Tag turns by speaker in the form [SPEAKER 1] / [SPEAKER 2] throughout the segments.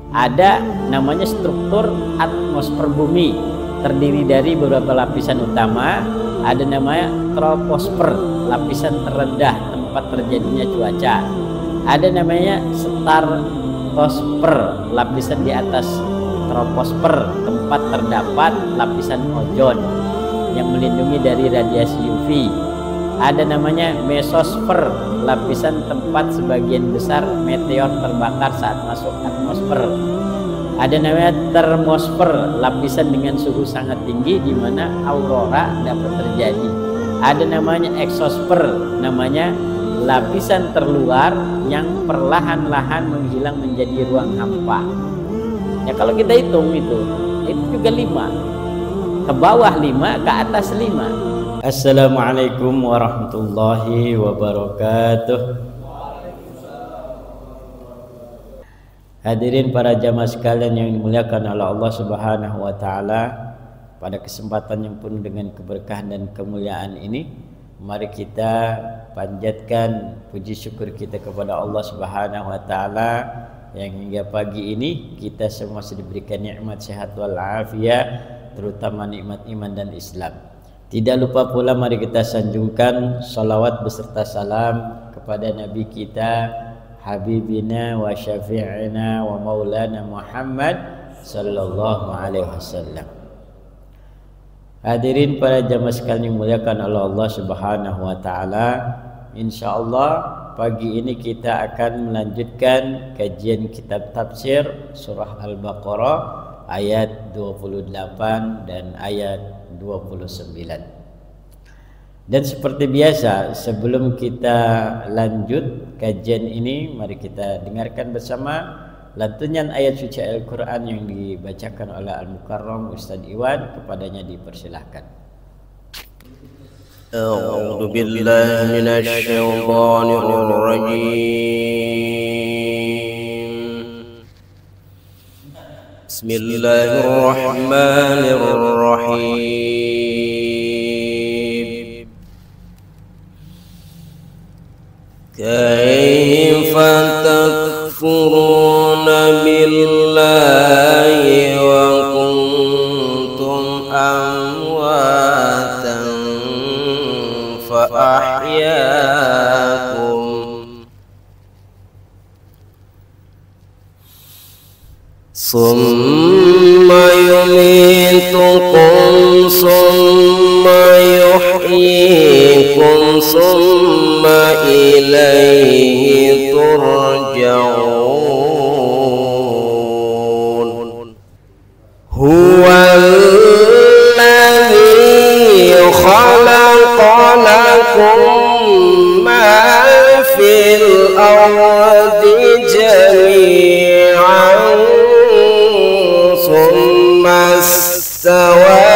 [SPEAKER 1] Ada namanya struktur atmosfer bumi, terdiri dari beberapa lapisan utama. Ada namanya troposfer, lapisan terendah tempat terjadinya cuaca. Ada namanya stratosfer, lapisan di atas troposfer, tempat terdapat lapisan ozon yang melindungi dari radiasi UV. Ada namanya mesosfer, lapisan tempat sebagian besar meteor terbakar saat masuk atmosfer. Ada namanya termosfer, lapisan dengan suhu sangat tinggi di mana aurora dapat terjadi. Ada namanya eksosfer, namanya lapisan terluar yang perlahan-lahan menghilang menjadi ruang hampa. Ya kalau kita hitung itu juga 5. Ke bawah 5, ke atas 5. Assalamualaikum warahmatullahi wabarakatuh. Hadirin para jamaah sekalian yang dimuliakan oleh Allah Subhanahu wa taala, pada kesempatan yang penuh dengan keberkahan dan kemuliaan ini, mari kita panjatkan puji syukur kita kepada Allah Subhanahu wa taala yang hingga pagi ini kita semua sudah diberikan nikmat sehat wal afiat, terutama nikmat iman dan Islam. Tidak lupa pula mari kita sanjungkan salawat beserta salam kepada Nabi kita, Habibina wa syafi'ina wa maulana Muhammad sallallahu alaihi wasallam. Hadirin para jamaah sekalian yang dimuliakan oleh Allah Subhanahu wa taala, insyaallah pagi ini kita akan melanjutkan kajian kitab tafsir surah Al-Baqarah ayat 28 dan ayat 29. Dan seperti biasa, sebelum kita lanjut kajian ini, mari kita dengarkan bersama lantunan ayat suci Al-Quran yang dibacakan oleh Al-Mukarram Ustaz Iwan. Kepadanya dipersilahkan.
[SPEAKER 2] A'udzu billahi minasy syaithanir rajim. Bismillahirrahmanirrahim. Kaifa takfuruna billahi wa kuntum amwatan fa ahyaakum summa yumitukum summa yuhyikum summa ilaihi turja'un. Huwallazi khalaqa lakum ma fil ardi jami'an summa istawa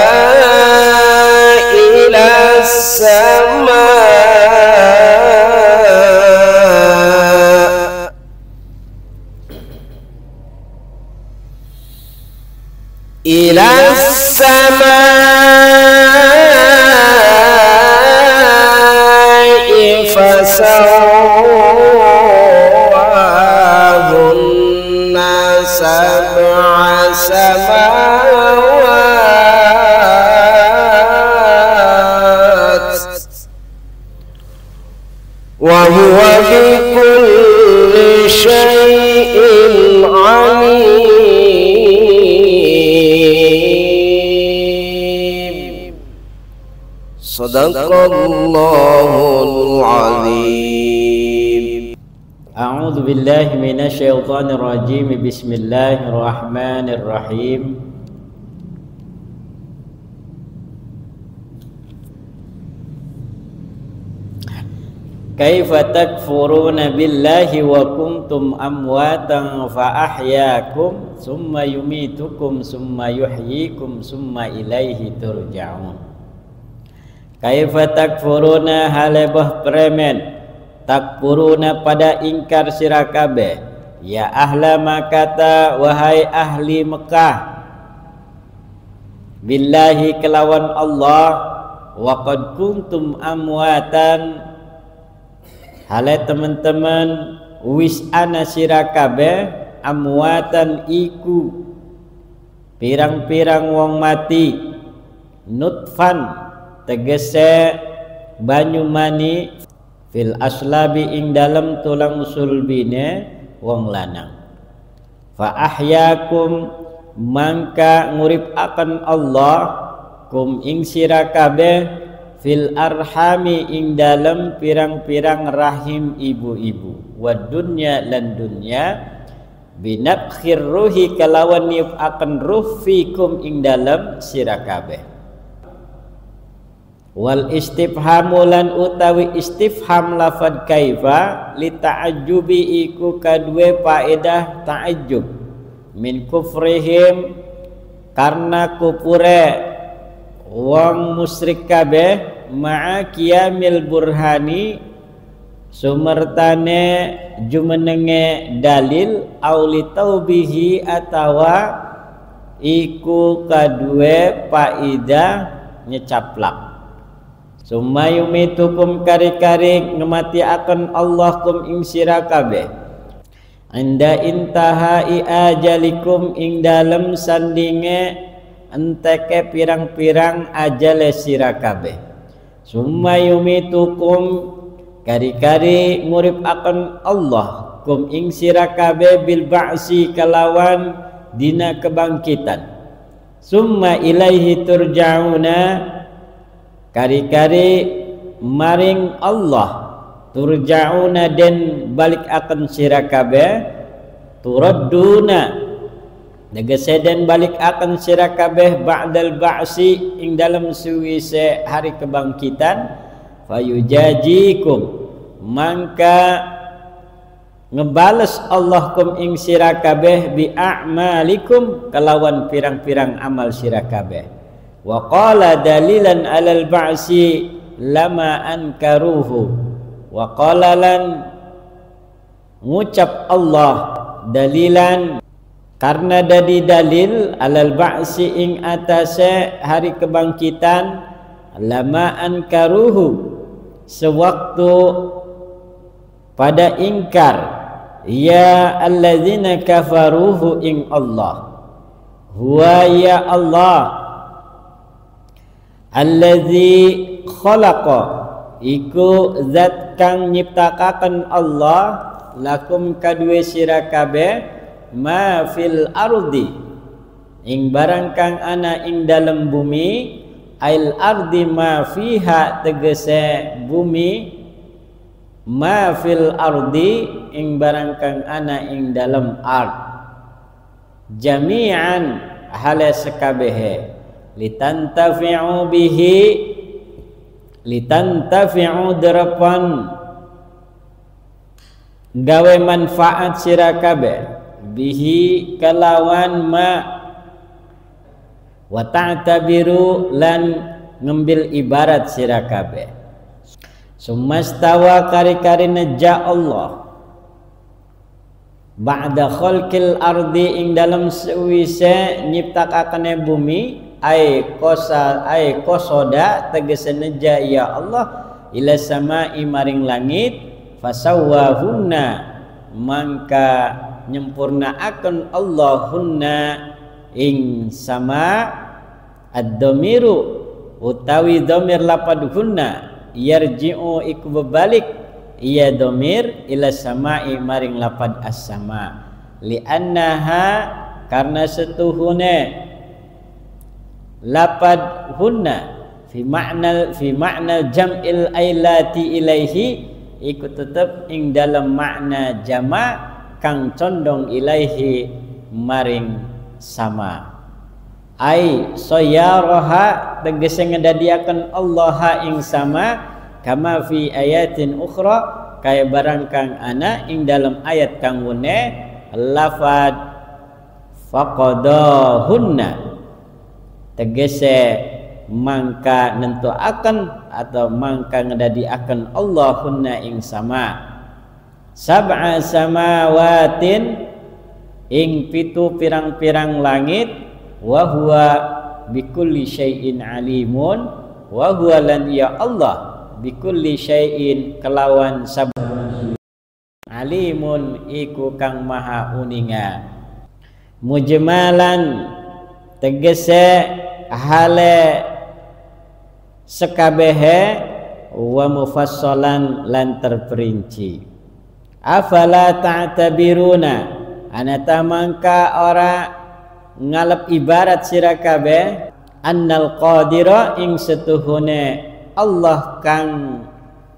[SPEAKER 2] ila as-samaa'i fasawwahunna sab'a samawat wa huwa bikulli syai'in 'alim. Sadaqallahul azim.
[SPEAKER 1] A'udzu billahi minasy syaithanir rajim. Bismillahirrahmanirrahim. Kaifa takfuruna billahi wa kuntum amwatan fa ahyaakum summa yumitukum summa yuhyikum summa ilaihi turja'un. Kaifa takfuruna halebah premen takfuruna pada ingkar sira kabeh ya ahla Makkah wahai ahli Mekah billahi kelawan Allah wa qad kuntum amwatan hale teman-teman wis ana sira kabeh amwatan iku pirang-pirang wong mati, nutfan tegese banyu mani, fil aslabi ing dalem tulang sulbine wong lanang. Fa ahyakum mangka ngurip akan Allah kum ing sira kabeh fil arhami ing dalem pirang-pirang rahim ibu-ibu, wa dunya lan dunya, binabkhir ruhi kalawan niup akan ruh fikum ing dalem sira kabeh. Wal istifhamu lan utawi istifham lafad kaifa li ta'ajjubi iku kadue faedah ta'ajjub min kufrihim karena kupure wong musyrik kabeh ma'a qiyamil burhani sumertane jumenenge dalil auli taubihi atawa iku kadue faedah nyecaplak. Sumayumitukum kari-kari ngemati akan Allah kum ing sira kabeh anda intahai ajalikum ing dalem sandinge enteke pirang-pirang ajale sira kabeh. Sumayumitukum kari-kari ngurip akan Allah kum ing sira kabeh bil ba'si kalawan dina kebangkitan. Summa ilaihi turja'una kari-kari maring Allah turja'una den balik akan sira kabeh, turadduna tegese den balik akan sira kabeh ba'dal ba'si ing dalam suwise hari kebangkitan. Fayujajikum mangka ngebales Allah kum ing sira kabeh bi a'malikum kalawan pirang-pirang amal sira kabeh. Wa qala dalilan alal ba'si lama ankaruhu, wa qala lan ngucap Allah dalilan karena dadi dalil alal ba'si ing atase hari kebangkitan, lama ankaruhu sewaktu pada ingkar ya alladzina kafaruhu ing Allah, huwa ya Allah allazi khalaqa iku zat kang nyiptakaken Allah lakum kadue sira kabeh ma fil ardi ing barang kang ana ing dalem bumi, ail ardi ma fiha tegese bumi, ma fil ardi ing barang kang ana ing dalem ard, jami'an hale sekabehe, litantafi'u bihi litantafi'u derapan gawe manfaat sira kabeh bihi kalawan ma, wa ta'tabiru lan ngambil ibarat sira kabeh. Sumastawa kari-kari neja Allah ba'da khalqil ardi ing dalam sewise nyiptakakane bumi, ay kosoda tegese neja ya Allah ila sama'i maring langit, fasawwahunna mangka nyempurnaaken Allahunna ing sama, ad-dhamiru utawi dhamir lapadhunna yarji'u iku bebalik iya dhamir ila sama'i maring lapad as-sama, li'annaha karena setuhune lapad hunna fi makna jam'il ailati ilaihi iku tetep ing dalam makna jama kang condong ilaihi maring sama. Ai sayaraha tegese ngedadiaken Allah ing sama, kama fi ayatin ukhra kaya barang kang ana ing dalam ayat kang wene lafad faqadahunna tegese mangka nentuaken atau mangka ngedadiaken Allahunna ing sama, sab'a samawatin ing pitu pirang-pirang langit, wa huwa bikulli syai'in alimun, wa huwa lan ya Allah bikulli syai'in kelawan saban alimun iku kang maha uninga. Mujmalan tegese hale sekabehe wa mufassalan lan terperinci. Afala ta'tabiruna anata mangka ora ngalep ibarat sira kabeh annal qadira ing setuhune Allah kang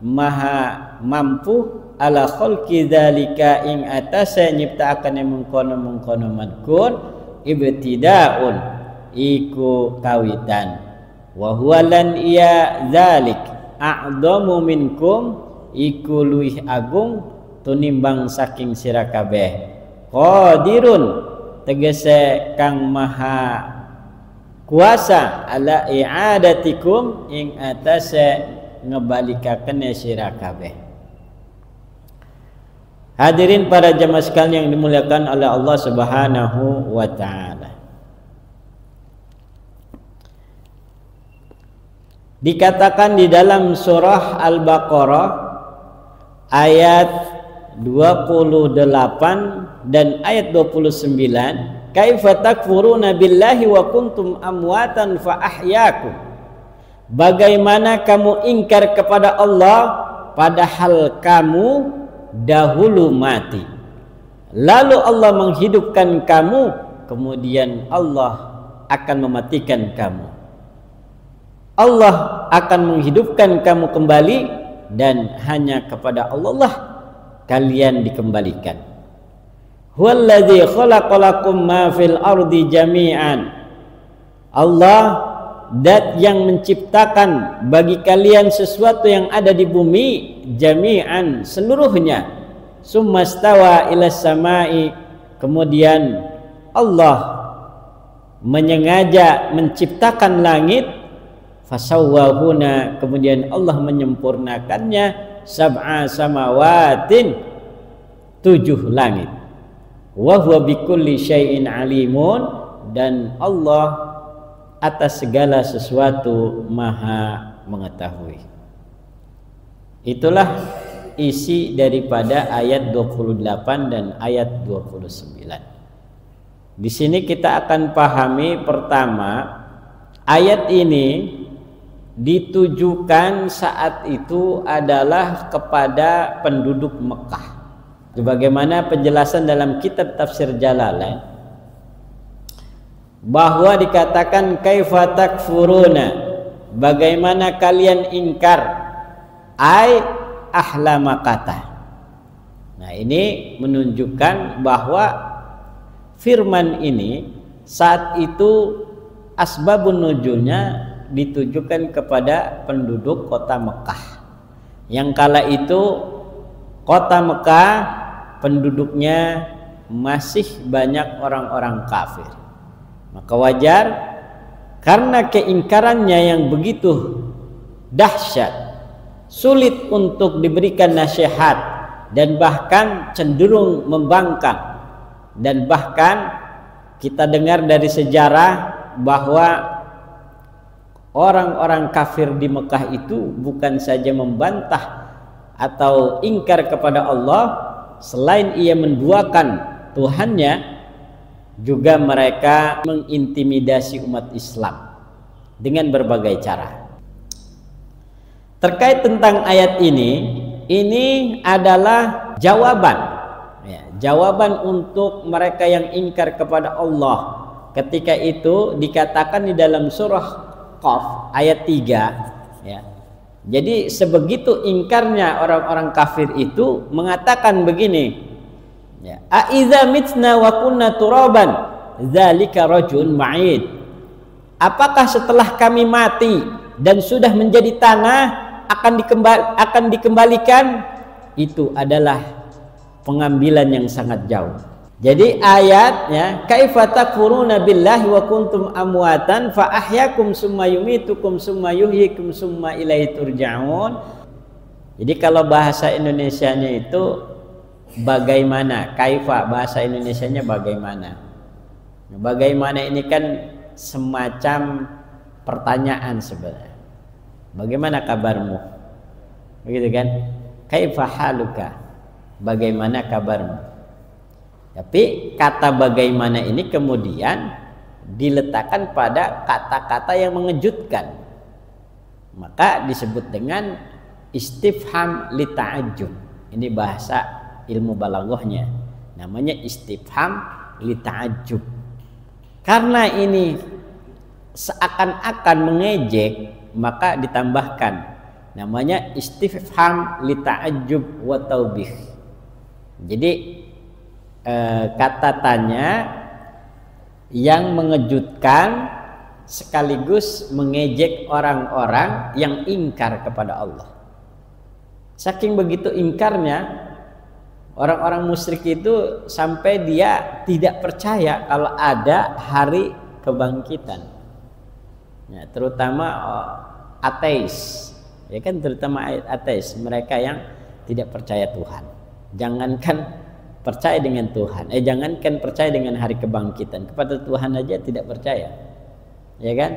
[SPEAKER 1] maha mampu ala khalqi dzalika ing atase nyiptakane mengkono-mengkono madkur ibtidaun iku kawitan wa huwa lan iya dzalik a'dhamu minkum iku luih agung tunimbang saking sira kabeh. Qadirun tegese kang maha kuasa ala i'adatikum ing atase ngebalikakene sira kabeh. Hadirin para jemaah sekalian yang dimuliakan oleh Allah Subhanahu wa taala. Dikatakan di dalam surah Al-Baqarah ayat 28 dan ayat 29, kaifa takfuruna billahi wa kuntum amwatan fa ahyakum. Bagaimana kamu ingkar kepada Allah padahal kamu dahulu mati, lalu Allah menghidupkan kamu, kemudian Allah akan mematikan kamu. Allah akan menghidupkan kamu kembali dan hanya kepada Allah lah kalian dikembalikan. Huwallazi khalaqalakum ma fil ardi jami'an. Allah dat yang menciptakan bagi kalian sesuatu yang ada di bumi jami'an seluruhnya. Summastawa ilas samai, kemudian Allah menyengaja menciptakan langit. Fasawwahuna, kemudian Allah menyempurnakannya. Sab'a samawatin, 7 langit. Wa huwa bikulli syai'in alimun, dan Allah atas segala sesuatu maha mengetahui. Itulah isi daripada ayat 28 dan ayat 29. Di sini kita akan pahami pertama, ayat ini ditujukan saat itu adalah kepada penduduk Mekah. Sebagaimana penjelasan dalam kitab tafsir Jalalain bahwa dikatakan kaifa takfuruna, bagaimana kalian ingkar, ai ahla Makkah. Nah, ini menunjukkan bahwa firman ini saat itu asbabun nuzulnya ditujukan kepada penduduk kota Mekah. Yang kala itu kota Mekah penduduknya masih banyak orang-orang kafir. Maka wajar karena keingkarannya yang begitu dahsyat, sulit untuk diberikan nasihat dan bahkan cenderung membangkang. Dan bahkan kita dengar dari sejarah bahwa orang-orang kafir di Mekah itu bukan saja membantah atau ingkar kepada Allah, selain ia menduakan Tuhannya, juga mereka mengintimidasi umat Islam dengan berbagai cara. Terkait tentang ayat ini adalah jawaban, ya, jawaban untuk mereka yang ingkar kepada Allah. Ketika itu dikatakan di dalam surah Qaf ayat 3, ya. Jadi sebegitu ingkarnya orang-orang kafir itu mengatakan begini, ya, aiza mitna wa kunna turaban dzalika rajun ma'id. Apakah setelah kami mati dan sudah menjadi tanah akan dikembalikan? Itu adalah pengambilan yang sangat jauh. Jadi ayatnya kaifa takfuruna billahi wa kuntum amwatan fa ahyakum summa yumitukum summa yuhyikum summa ilaihi turja'un. Jadi kalau bahasa Indonesianya itu bagaimana, kaifa bahasa Indonesianya bagaimana. Bagaimana ini kan semacam pertanyaan sebenarnya. Bagaimana kabarmu? Begitu kan? Kaifa haluka? bagaimana kabarmu. Tapi kata bagaimana ini kemudian diletakkan pada kata-kata yang mengejutkan, maka disebut dengan istifham li ta'ajjub. Ini bahasa ilmu balaghahnya, namanya istifham li ta'ajjub. Karena ini seakan-akan mengejek, maka ditambahkan namanya istifham li ta'ajjub wa taubih. Jadi kata tanya yang mengejutkan sekaligus mengejek orang-orang yang ingkar kepada Allah. Saking begitu ingkarnya orang-orang musyrik itu sampai dia tidak percaya kalau ada hari kebangkitan. Ya, terutama ateis, ya kan, terutama ateis, mereka yang tidak percaya Tuhan. Jangankan percaya dengan Tuhan, jangankan percaya dengan hari kebangkitan, kepada Tuhan aja tidak percaya, ya kan?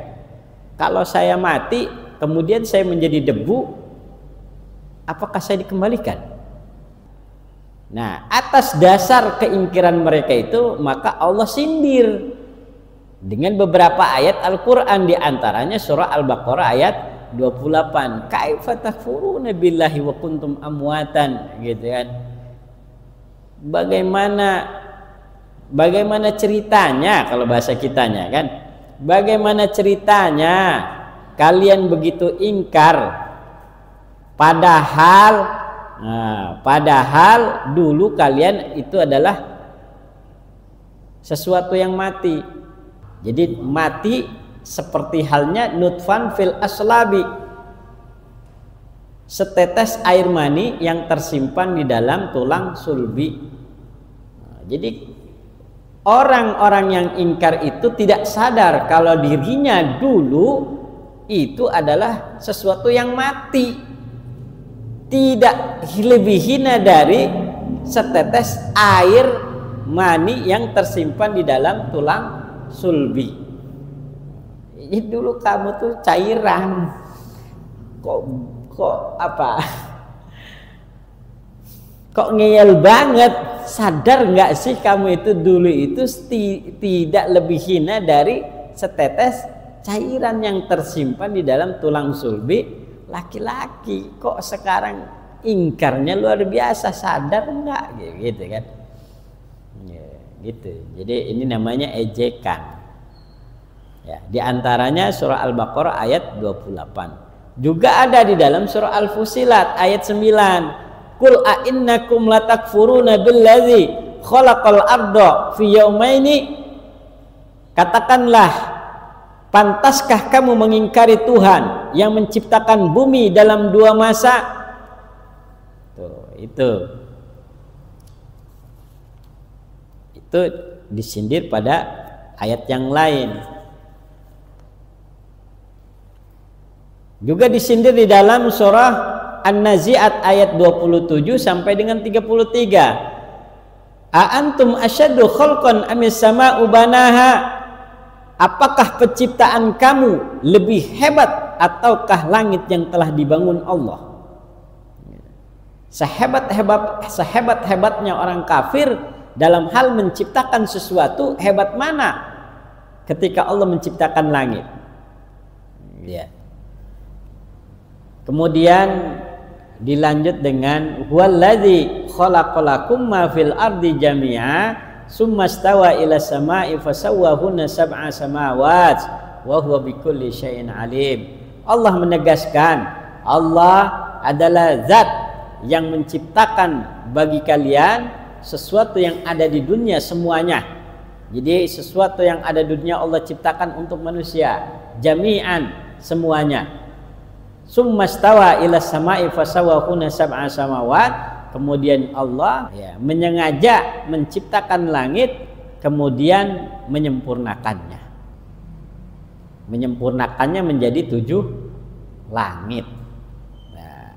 [SPEAKER 1] Kalau saya mati kemudian saya menjadi debu, apakah saya dikembalikan? Nah, atas dasar keingkiran mereka itu, maka Allah sindir dengan beberapa ayat Al-Quran, diantaranya surah Al-Baqarah ayat 28. Kaifa takfuruna billahi wa kuntum amwatan, gitu kan? Bagaimana ceritanya, kalau bahasa kitanya kan, bagaimana ceritanya kalian begitu ingkar padahal dulu kalian itu adalah sesuatu yang mati. Jadi mati seperti halnya nutfan fil aslabi, setetes air mani yang tersimpan di dalam tulang sulbi. Jadi orang-orang yang ingkar itu tidak sadar kalau dirinya dulu itu adalah sesuatu yang mati, tidak lebih hina dari setetes air mani yang tersimpan di dalam tulang sulbi. Jadi dulu kamu tuh cairan, kok apa? Kok ngeyel banget? Sadar nggak sih kamu itu dulu itu tidak lebih hina dari setetes cairan yang tersimpan di dalam tulang sulbi laki-laki. Kok sekarang ingkarnya luar biasa, sadar nggak? Gitu kan? Ya, gitu. Jadi ini namanya ejekan. Ya, di antaranya surah Al-Baqarah ayat 28. Juga ada di dalam surah Al-Fusilat ayat 9. Qul a'innakum latakfuruna billadzi khalaqal arda fi yaumaini. Katakanlah, pantaskah kamu mengingkari Tuhan yang menciptakan bumi dalam 2 masa? Tuh, itu disindir pada ayat yang lain. Juga disindir di dalam surah An-Nazi'at ayat 27 sampai dengan 33. A'antum asyaddu khalqan amis sama'u banaha? Apakah penciptaan kamu lebih hebat ataukah langit yang telah dibangun Allah? Sehebat-hebatnya orang kafir dalam hal menciptakan sesuatu, hebat mana ketika Allah menciptakan langit? Ya. Kemudian dilanjut dengan huwallazi khalaqalakum ma fil ardi jami'a summa stawa ila samai fasawwahunna sab'a samawat wa huwa bikulli syai'in alim. Allah menegaskan, Allah adalah zat yang menciptakan bagi kalian sesuatu yang ada di dunia semuanya. Jadi sesuatu yang ada di dunia Allah ciptakan untuk manusia jami'an, semuanya. Summa stawa ila samai fasawwahunna sab'a samawat. Kemudian Allah menyengaja menciptakan langit, kemudian menyempurnakannya. Menyempurnakannya menjadi 7 langit. Nah,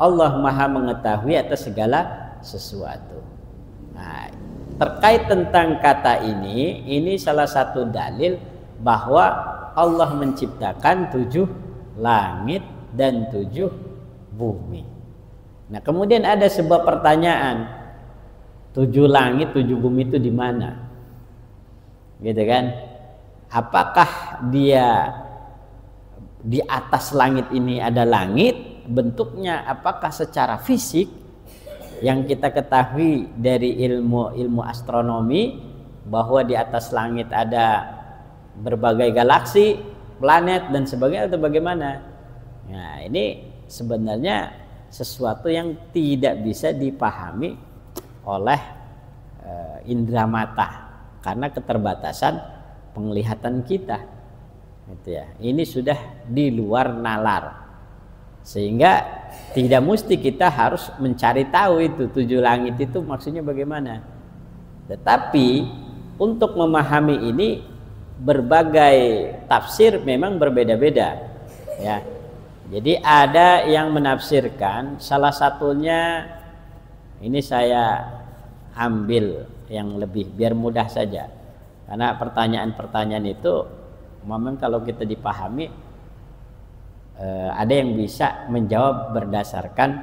[SPEAKER 1] Allah Maha mengetahui atas segala sesuatu. Nah, terkait tentang kata ini salah satu dalil bahwa Allah menciptakan 7 langit dan 7 bumi. Nah, kemudian ada sebuah pertanyaan, 7 langit 7 bumi itu di mana? Gitu kan? Apakah dia di atas langit ini ada langit? Bentuknya apakah secara fisik yang kita ketahui dari ilmu astronomi bahwa di atas langit ada berbagai galaksi, planet dan sebagainya, atau bagaimana? Nah, ini sebenarnya sesuatu yang tidak bisa dipahami oleh indera mata karena keterbatasan penglihatan kita. Gitu ya. Ini sudah di luar nalar. Sehingga tidak mesti kita harus mencari tahu itu 7 langit itu maksudnya bagaimana. Tetapi untuk memahami ini berbagai tafsir memang berbeda-beda ya. Jadi ada yang menafsirkan, salah satunya ini saya ambil yang lebih biar mudah saja. Karena pertanyaan-pertanyaan itu memang kalau kita dipahami ada yang bisa menjawab berdasarkan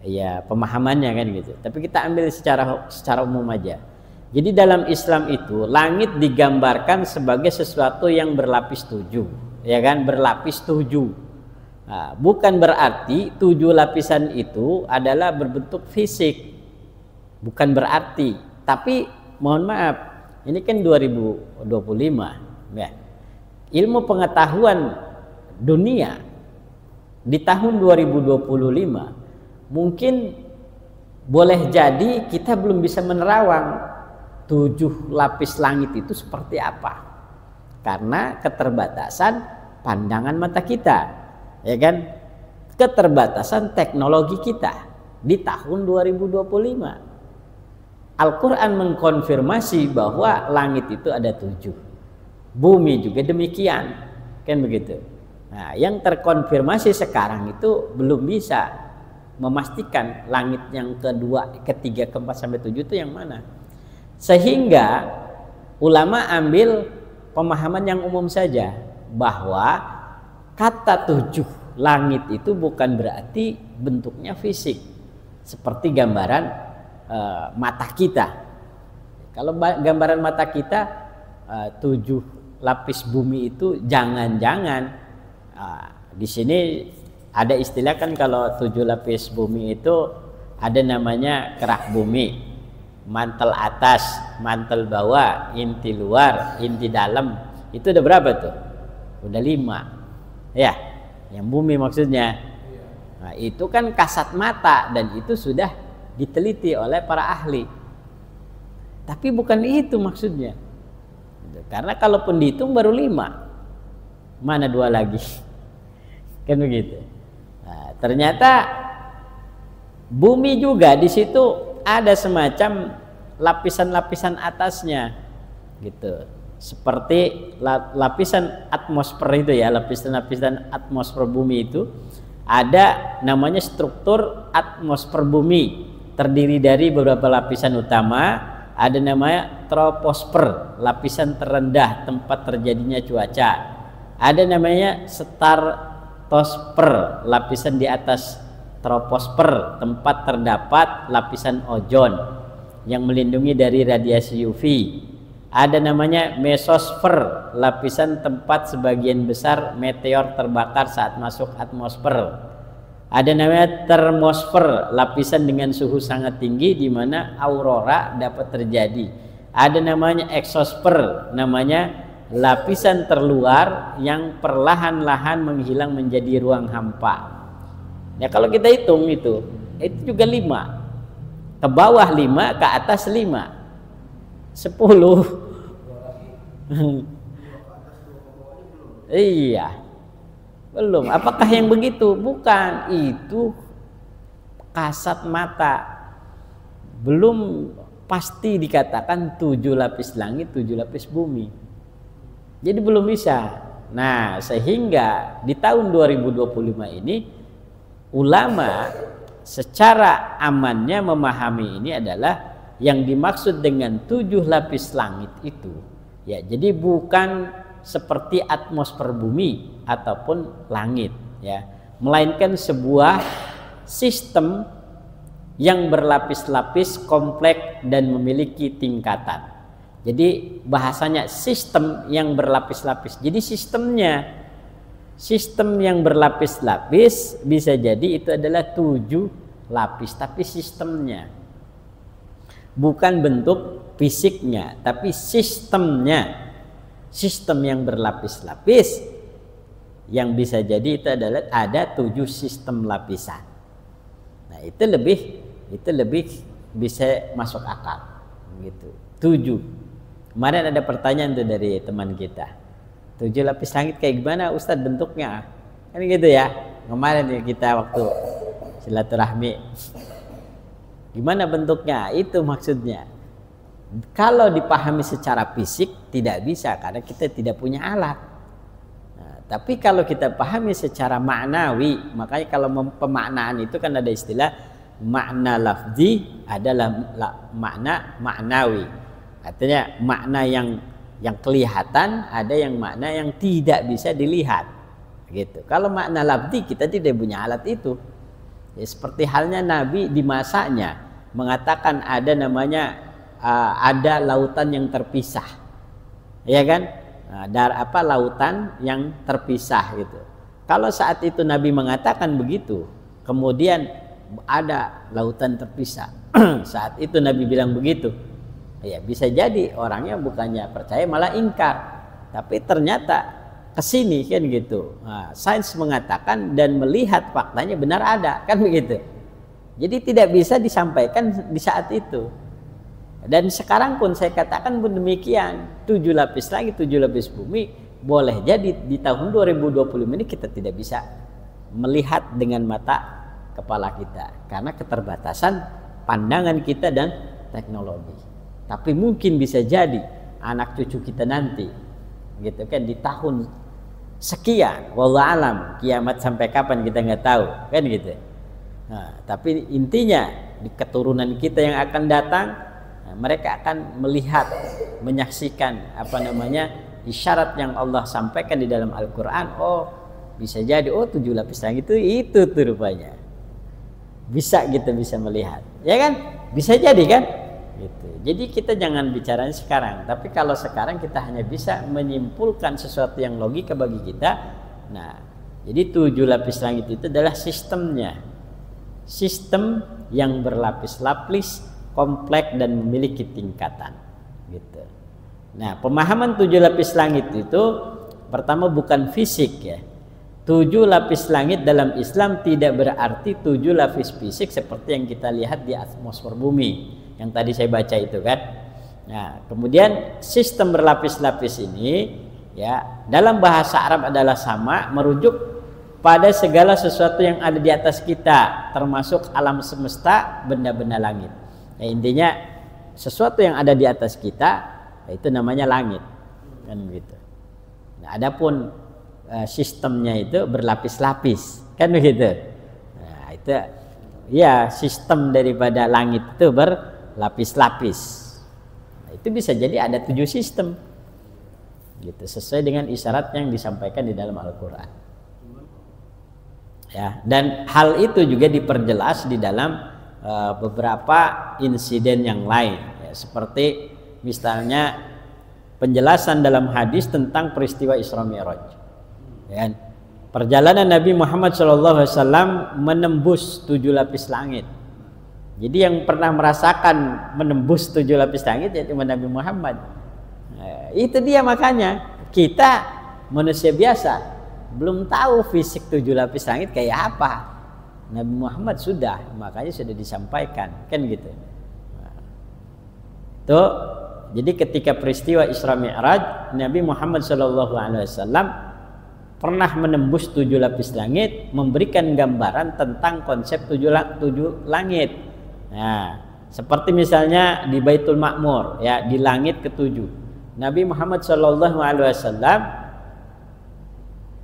[SPEAKER 1] ya pemahamannya kan gitu. Tapi kita ambil secara umum aja. Jadi dalam Islam itu langit digambarkan sebagai sesuatu yang berlapis 7, ya kan, berlapis 7. Nah, bukan berarti 7 lapisan itu adalah berbentuk fisik, bukan berarti. Tapi mohon maaf, ini kan 2025, ya. Ilmu pengetahuan dunia di tahun 2025 mungkin boleh jadi kita belum bisa menerawang 7 lapis langit itu seperti apa karena keterbatasan pandangan mata kita, ya kan, keterbatasan teknologi kita di tahun 2025. Al-Quran mengkonfirmasi bahwa langit itu ada 7, bumi juga demikian, kan begitu. Nah, yang terkonfirmasi sekarang itu belum bisa memastikan langit yang kedua, ketiga, keempat sampai 7 itu yang mana. Sehingga ulama ambil pemahaman yang umum saja bahwa kata 7 langit itu bukan berarti bentuknya fisik seperti gambaran mata kita. Kalau gambaran mata kita 7 lapis bumi itu jangan-jangan di sini ada istilah kan, kalau 7 lapis bumi itu ada namanya kerak bumi, mantel atas, mantel bawah, inti luar, inti dalam. Itu udah berapa tuh? Udah 5 ya, yang bumi maksudnya. Nah, itu kan kasat mata dan itu sudah diteliti oleh para ahli. Tapi bukan itu maksudnya, karena kalaupun dihitung baru 5, mana 2 lagi? Kan begitu. Nah, ternyata bumi juga di situ ada semacam lapisan-lapisan atasnya gitu. Seperti lapisan atmosfer itu ya, lapisan-lapisan atmosfer bumi itu ada namanya struktur atmosfer bumi, terdiri dari beberapa lapisan utama. Ada namanya troposfer, lapisan terendah tempat terjadinya cuaca. Ada namanya stratosfer, lapisan di atas troposfer, tempat terdapat lapisan ozon yang melindungi dari radiasi UV. Ada namanya mesosfer, lapisan tempat sebagian besar meteor terbakar saat masuk atmosfer. Ada namanya termosfer, lapisan dengan suhu sangat tinggi di mana aurora dapat terjadi. Ada namanya eksosfer, namanya lapisan terluar yang perlahan-lahan menghilang menjadi ruang hampa. Ya kalau kita hitung itu juga 5. Ke bawah 5, ke atas 5. 10. Iya. Belum. Apakah yang begitu? Bukan. Itu kasat mata. Belum pasti dikatakan 7 lapis langit, 7 lapis bumi. Jadi belum bisa. Nah, sehingga di tahun 2025 ini ulama secara amannya memahami ini adalah yang dimaksud dengan 7 lapis langit itu. Ya, jadi bukan seperti atmosfer bumi ataupun langit ya, melainkan sebuah sistem yang berlapis-lapis, kompleks dan memiliki tingkatan. Jadi bahasanya sistem yang berlapis-lapis. Jadi sistem yang berlapis-lapis bisa jadi itu adalah 7 lapis, tapi sistemnya, bukan bentuk fisiknya, tapi sistemnya. Sistem yang berlapis-lapis yang bisa jadi itu adalah ada 7 sistem lapisan. Nah, itu lebih bisa masuk akal gitu. 7. Kemarin ada pertanyaan tuh dari teman kita. 7 lapis langit kayak gimana Ustadz bentuknya? Kan gitu ya. Kemarin kita waktu silaturahmi. Gimana bentuknya? Itu maksudnya. Kalau dipahami secara fisik tidak bisa karena kita tidak punya alat. Nah, tapi kalau kita pahami secara maknawi, makanya kalau pemaknaan itu kan ada istilah makna lafzi adalah makna maknawi. Artinya makna yang kelihatan, ada yang makna yang tidak bisa dilihat. Gitu. Kalau makna lafzi kita tidak punya alat itu. Ya, seperti halnya Nabi di masanya mengatakan ada namanya ada lautan yang terpisah, ya kan? Lautan yang terpisah gitu. Kalau saat itu Nabi mengatakan begitu, kemudian ada lautan terpisah, saat itu Nabi bilang begitu, ya bisa jadi orangnya bukannya percaya malah ingkar, tapi ternyata kesini kan gitu. Nah, sains mengatakan dan melihat faktanya benar ada, kan begitu. Jadi tidak bisa disampaikan di saat itu. Dan sekarang pun saya katakan pun demikian, 7 lapis langit, 7 lapis bumi, boleh jadi di tahun 2020 ini kita tidak bisa melihat dengan mata kepala kita karena keterbatasan pandangan kita dan teknologi. Tapi mungkin bisa jadi anak cucu kita nanti, gitu kan, di tahun sekian, wallahu alam, kiamat sampai kapan kita nggak tahu, kan gitu. Nah, tapi intinya di keturunan kita yang akan datang, mereka akan melihat, menyaksikan isyarat yang Allah sampaikan di dalam Al-Quran. Oh bisa jadi, 7 lapis langit itu tuh rupanya. Bisa kita bisa melihat, ya kan? Bisa jadi kan? Gitu. Jadi kita jangan bicaranya sekarang. Tapi kalau sekarang kita hanya bisa menyimpulkan sesuatu yang logika bagi kita. Nah, jadi 7 lapis langit itu adalah sistemnya. Sistem yang berlapis-lapis, kompleks dan memiliki tingkatan gitu. Nah, pemahaman 7 lapis langit itu pertama bukan fisik ya. 7 lapis langit dalam Islam tidak berarti 7 lapis fisik seperti yang kita lihat di atmosfer bumi yang tadi saya baca itu kan. Nah, kemudian sistem berlapis-lapis ini ya dalam bahasa Arab adalah sama, merujuk pada segala sesuatu yang ada di atas kita, termasuk alam semesta, benda-benda langit. Ya, intinya sesuatu yang ada di atas kita itu namanya langit, kan begitu. Nah, adapun sistemnya itu berlapis-lapis, kan begitu. Nah, itu ya sistem daripada langit itu berlapis-lapis. Nah, itu bisa jadi ada 7 sistem, gitu, sesuai dengan isyarat yang disampaikan di dalam Al-Quran. Ya, dan hal itu juga diperjelas di dalam beberapa insiden yang lain ya, seperti misalnya penjelasan dalam hadis tentang peristiwa Isra Mi'raj ya, perjalanan Nabi Muhammad SAW menembus 7 lapis langit. Jadi yang pernah merasakan menembus 7 lapis langit yaitu Nabi Muhammad. Nah, itu dia, makanya kita manusia biasa belum tahu fisik 7 lapis langit kayak apa. Nabi Muhammad sudah, makanya sudah disampaikan, kan gitu. Nah, tuh, jadi ketika peristiwa Isra Mi'raj, Nabi Muhammad SAW pernah menembus 7 lapis langit, memberikan gambaran tentang konsep 7 langit. Nah, seperti misalnya di Baitul Ma'mur, ya, di langit ke-7, Nabi Muhammad SAW,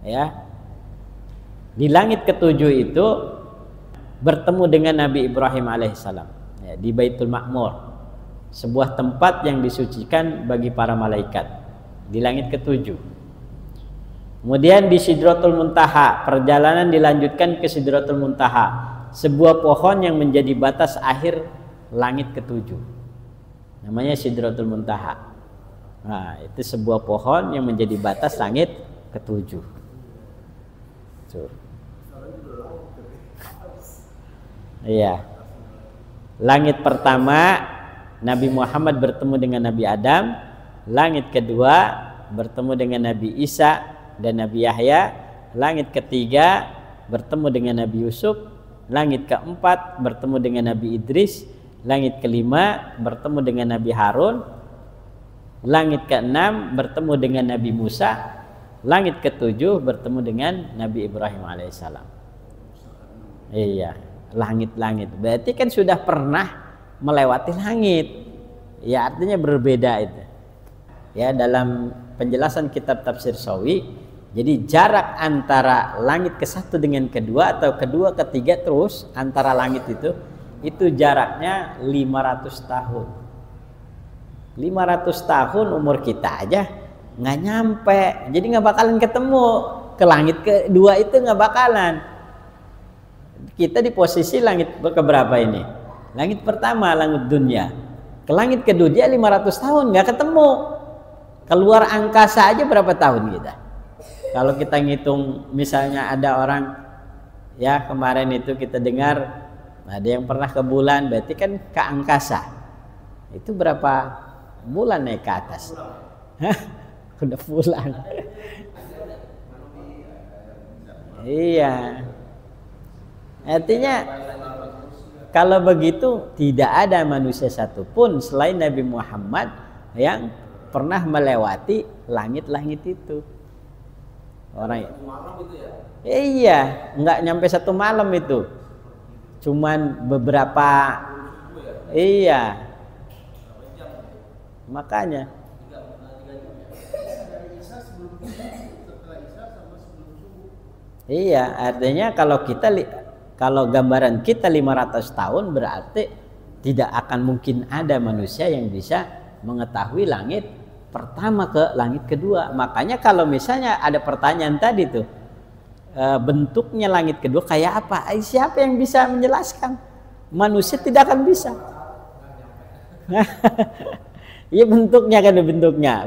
[SPEAKER 1] ya, di langit ke-7 itu bertemu dengan Nabi Ibrahim alaihissalam ya, di Baitul Ma'mur, sebuah tempat yang disucikan bagi para malaikat, di langit ke-7. Kemudian di Sidratul Muntaha, perjalanan dilanjutkan ke Sidratul Muntaha, sebuah pohon yang menjadi batas akhir langit ketujuh. Namanya Sidratul Muntaha. Nah, itu sebuah pohon yang menjadi batas langit ketujuh. Iya. Langit pertama Nabi Muhammad bertemu dengan Nabi Adam. Langit kedua bertemu dengan Nabi Isa dan Nabi Yahya. Langit ketiga bertemu dengan Nabi Yusuf. Langit keempat bertemu dengan Nabi Idris. Langit kelima bertemu dengan Nabi Harun. Langit keenam bertemu dengan Nabi Musa. Langit ketujuh bertemu dengan Nabi Ibrahim alaihissalam. Iya, langit-langit. Berarti kan sudah pernah melewati langit. Ya, artinya berbeda itu. Ya, dalam penjelasan kitab tafsir Sawi, jadi jarak antara langit ke satu dengan kedua atau kedua ketiga terus antara langit itu jaraknya 500 tahun. 500 tahun umur kita aja nggak nyampe, jadi nggak bakalan ketemu ke langit kedua itu, nggak bakalan. Kita di posisi langit keberapa ini? Langit pertama, langit dunia. Ke langit kedua dia 500 tahun nggak ketemu. Keluar angkasa aja berapa tahun kita? Kalau kita ngitung, misalnya ada orang ya kemarin itu kita dengar ada yang pernah ke bulan, berarti kan ke angkasa. Itu berapa bulan naik ke atas? Hah? Udah pulang. Iya. Artinya kalau begitu tidak ada manusia satupun selain Nabi Muhammad yang pernah melewati langit-langit itu. Orang iya, nggak nyampe satu malam itu. Cuman beberapa iya. Makanya iya, artinya kalau gambaran kita 500 tahun berarti tidak akan mungkin ada manusia yang bisa mengetahui langit pertama ke langit kedua. Makanya kalau misalnya ada pertanyaan tadi tuh, bentuknya langit kedua kayak apa? Siapa yang bisa menjelaskan? Manusia tidak akan bisa. Iya, bentuknya kan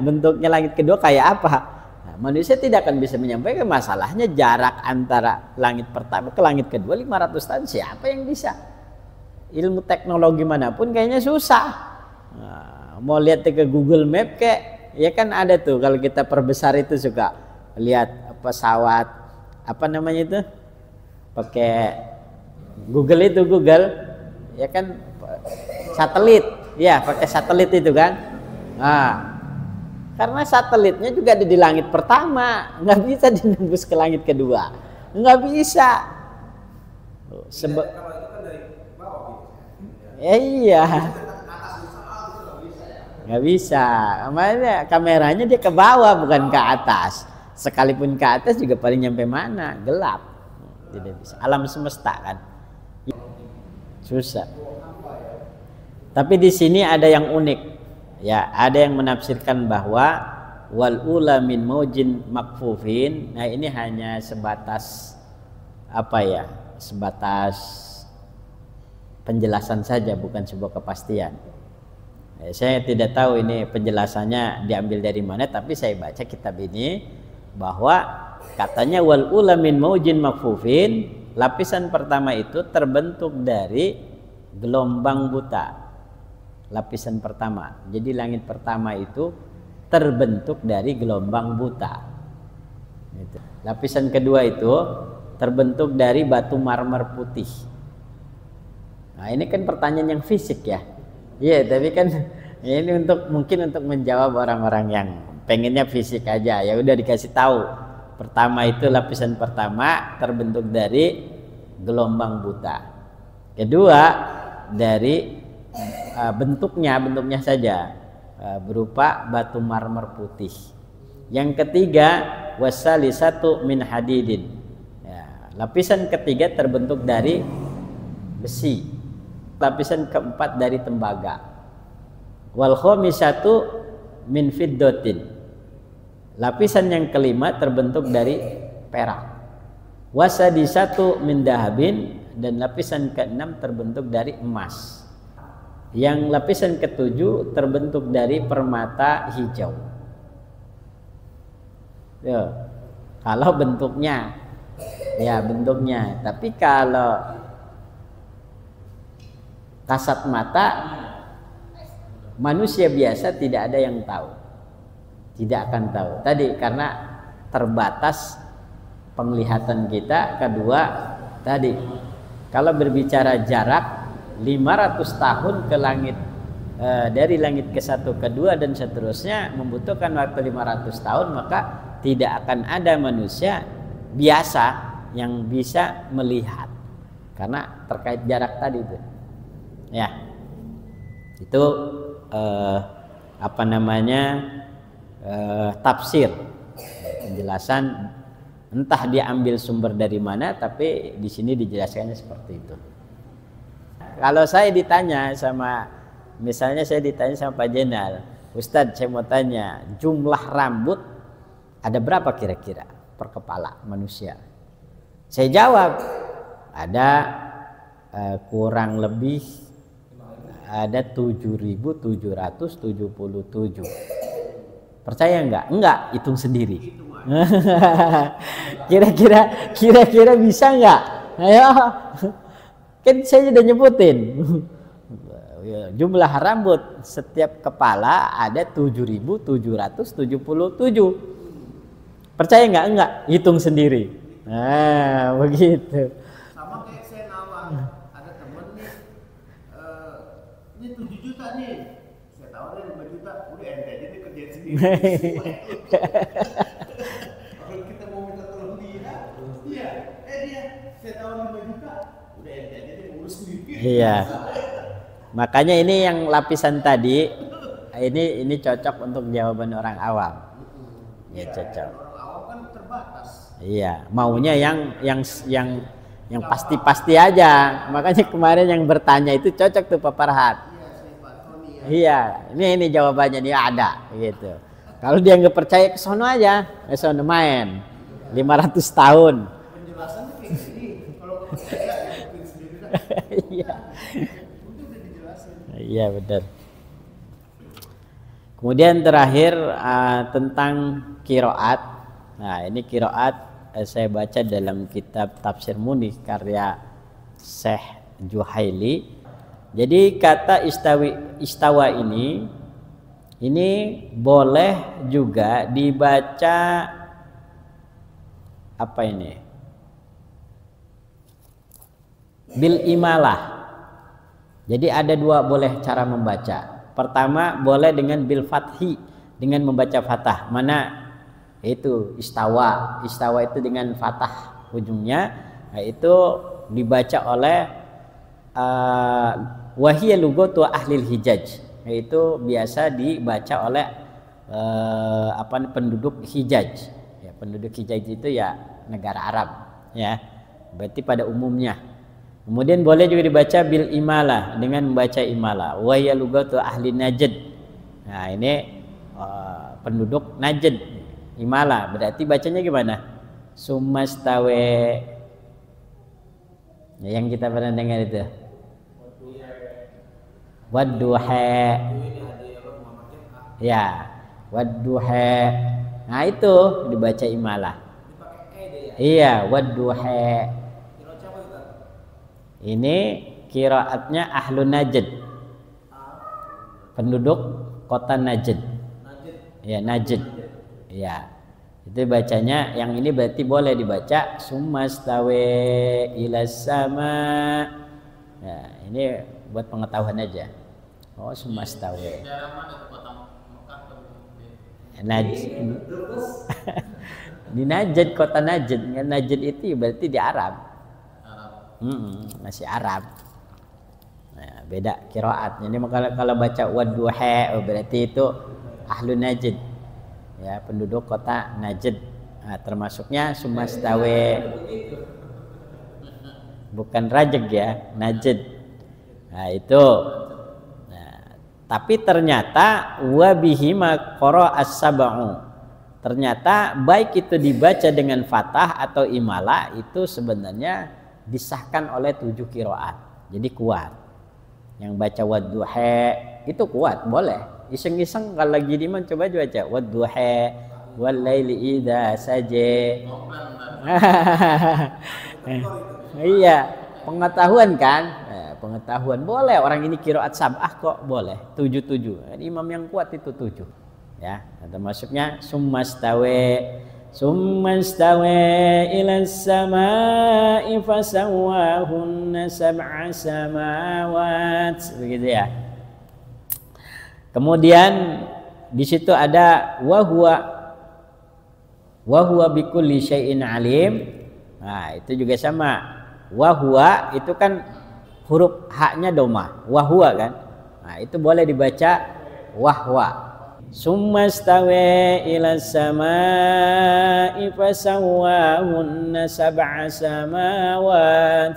[SPEAKER 1] bentuknya langit kedua kayak apa? Nah, manusia tidak akan bisa menyampaikan. Masalahnya jarak antara langit pertama ke langit kedua 500 tahun, siapa yang bisa? Ilmu teknologi manapun kayaknya susah. Nah, mau lihat ke Google Map kayak ya kan ada tuh, kalau kita perbesar itu suka lihat pesawat apa namanya itu pakai Google ya kan, satelit ya, pakai satelit itu kan. Nah, karena satelitnya juga ada di langit pertama, nggak bisa dinembus ke langit kedua, nggak bisa. Iya, nggak bisa. Makanya kameranya dia ke bawah bukan ke atas. Sekalipun ke atas juga paling nyampe mana? Gelap. Tidak bisa. Alam semesta kan. Susah. Tapi di sini ada yang unik. Ya, ada yang menafsirkan bahwa wal ula min maujin makfufin. Nah, ini hanya sebatas apa ya? Sebatas penjelasan saja, bukan sebuah kepastian. Saya tidak tahu ini penjelasannya diambil dari mana, tapi saya baca kitab ini bahwa katanya wal ula min maujin makfufin, lapisan pertama itu terbentuk dari gelombang buta. Lapisan pertama, jadi langit pertama itu terbentuk dari gelombang buta. Lapisan kedua itu terbentuk dari batu marmer putih. Nah, ini kan pertanyaan yang fisik ya. Iya, tapi kan ini mungkin untuk menjawab orang-orang yang pengennya fisik aja. Ya udah dikasih tahu. Pertama itu lapisan pertama terbentuk dari gelombang buta. Kedua dari bentuknya saja berupa batu marmer putih. Yang ketiga wasalisatu min hadidin. Ya, lapisan ketiga terbentuk dari besi. Lapisan keempat dari tembaga. Wal khamisatu min fiddatin. Lapisan yang kelima terbentuk dari perak. Wasadisatu min dahabin. dan lapisan ke-6 terbentuk dari emas. Yang lapisan ke-7 terbentuk dari permata hijau. Tuh, kalau bentuknya, ya bentuknya. Tapi kalau kasat mata manusia biasa tidak ada yang tahu, tidak akan tahu. Tadi karena terbatas penglihatan kita. Kedua tadi kalau berbicara jarak 500 tahun ke langit, dari langit ke satu ke dua dan seterusnya membutuhkan waktu 500 tahun, maka tidak akan ada manusia biasa yang bisa melihat karena terkait jarak tadi itu. Ya, itu apa namanya, tafsir, penjelasan, entah dia ambil sumber dari mana, tapi di sini dijelaskannya seperti itu. Kalau saya ditanya sama, misalnya saya ditanya sama Pak Jenal, Ustadz saya mau tanya, jumlah rambut ada berapa kira-kira per kepala manusia? Saya jawab, ada kurang lebih ada 7.777. Percaya enggak? Enggak, hitung sendiri. Kira-kira bisa enggak? Ayo. Kan saya sudah nyebutin. Jumlah rambut setiap kepala ada 7.777. Percaya enggak? Enggak, hitung sendiri. Nah, begitu.
[SPEAKER 3] Sama kayak saya nawar, ada temen nih, ini 7 juta nih, saya tawarin 5 juta, udah ente aja nih kerjain sendiri. Kalau kita mau minta tolong dia, saya tawarin 5 juta, udah ente aja nih ngurus sendiri.
[SPEAKER 1] Iya. Makanya ini yang lapisan tadi, ini cocok untuk jawaban orang awam. Ya, cocok.
[SPEAKER 3] Orang awam kan terbatas.
[SPEAKER 1] Iya, maunya yang pasti-pasti aja. Makanya kemarin yang bertanya itu cocok tuh Pak Farhat. Iya, ini jawabannya nih ada gitu. Kalau dia nggak percaya, ke sono aja, ke sono main 500 tahun.
[SPEAKER 3] Penjelasannya kayak gini, kalau nggak percaya ya bikin sendiri lah.
[SPEAKER 1] Iya.
[SPEAKER 3] Itu udah dijelasin.
[SPEAKER 1] Iya benar. Kemudian terakhir tentang kiroat. Nah ini kiroat saya baca dalam kitab Tafsir Munih karya Syekh Juhaili. Jadi kata istawa ini boleh juga dibaca apa ini? Bil imalah. Jadi ada dua boleh cara membaca. Pertama boleh dengan bil fathi, dengan membaca fathah. Mana itu istawa itu dengan fathah ujungnya, itu dibaca oleh wahiyya lughatu ahlil hijaz, itu biasa dibaca oleh penduduk Hijaz ya. Penduduk Hijaz itu ya negara Arab ya, berarti pada umumnya. Kemudian boleh juga dibaca bil imalah, dengan membaca imalah, wahiyya lughatu ahli Najd. Nah ini penduduk Najd. Imala berarti bacanya gimana? Sumastawe, yang kita pernah dengar itu. Wadduha. Ya, wadduha. Nah itu dibaca imalah. Iya, wadduha. Ini qiraatnya ahlu Najd. Penduduk kota Najd. Ya, Najd. Ya, itu bacanya. Yang ini berarti boleh dibaca sumastawe ilas sama. Ya, ini buat pengetahuan aja. Oh, sumastawe. Najd. Di Najd, kota Najd. Najd itu berarti di Arab. Masih Arab. Nah, beda qiraat. Jadi kalau baca wadduha berarti itu ahlu Najd. Ya, penduduk kota Najd. Nah, termasuknya sumastawe, bukan rajeg ya, Najd. Nah itu. Nah, tapi ternyata wabihima qara as-sab'u. Ternyata baik itu dibaca dengan fathah atau imalah itu sebenarnya disahkan oleh 7 qiraat. Jadi kuat. Yang baca wadduha itu kuat, boleh. Iseng-iseng kalau lagi di mana coba baca wadduha wal laili idza saja. Iya, pengetahuan kan? Pengetahuan boleh, orang ini qiraat sab'ah kok boleh. 7. Imam yang kuat itu 7. Ya, termasuknya summastawa ilas sama'i fasawwahunna sab'a samawat, begitu ya. Kemudian di situ ada wa huwa bikulli syai'in alim. Nah, itu juga sama. Wa huwa itu kan huruf haknya domah, wa huwa kan. Nah, itu boleh dibaca wahwa. Summa stawa ilas samaa'i fasawwahunna sab'a samawat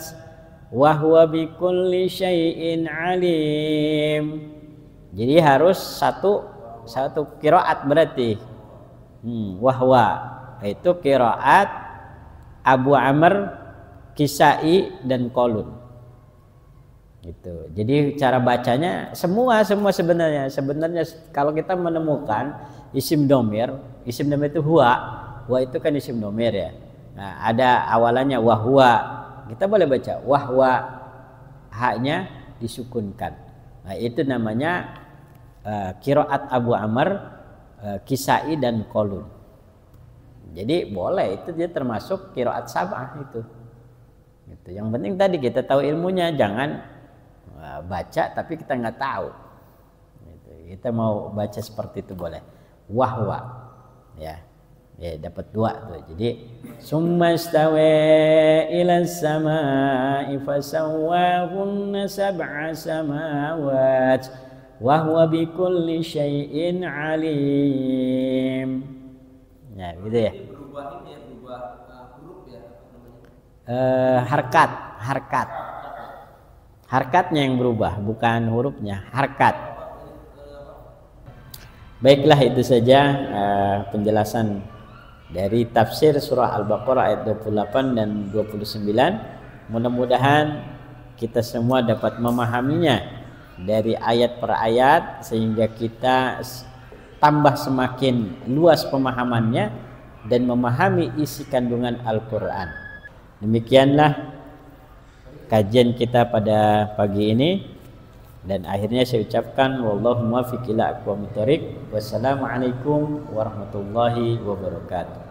[SPEAKER 1] wa huwa bikulli syai'in alim. Jadi harus satu qiraat berarti. Wahwa itu qiraat Abu Amr, Kisai dan Qalun. Gitu. Jadi cara bacanya semua sebenarnya kalau kita menemukan isim domir itu huwa itu kan isim domir ya. Nah, ada awalannya wahwa, kita boleh baca wahwa, haknya disukunkan. Nah, itu namanya qiraat Abu Amr, Kisai dan Qalun. Jadi boleh, itu dia termasuk qiraat sab'ah itu. Gitu. Yang penting tadi kita tahu ilmunya, jangan baca tapi kita nggak tahu. Gitu. Kita mau baca seperti itu boleh. Wahwa, ya dapat 2 tuh. Jadi summa stawa ilas samaa'i fasawwahunna sab'a samawat wa huwa bikulli syai'in alim. Ya, gitu ya.
[SPEAKER 4] Berubah ini ya, berubah huruf ya, apa namanya?
[SPEAKER 1] Harkatnya yang berubah, bukan hurufnya, harkat. Baiklah, itu saja penjelasan dari tafsir surah Al-Baqarah ayat 28 dan 29. Mudah-mudahan kita semua dapat memahaminya dari ayat per ayat sehingga kita tambah semakin luas pemahamannya dan memahami isi kandungan Al-Quran. Demikianlah kajian kita pada pagi ini, dan akhirnya saya ucapkan wallahu muwaffiq ila aqwamit thoriq. Wassalamualaikum warahmatullahi wabarakatuh.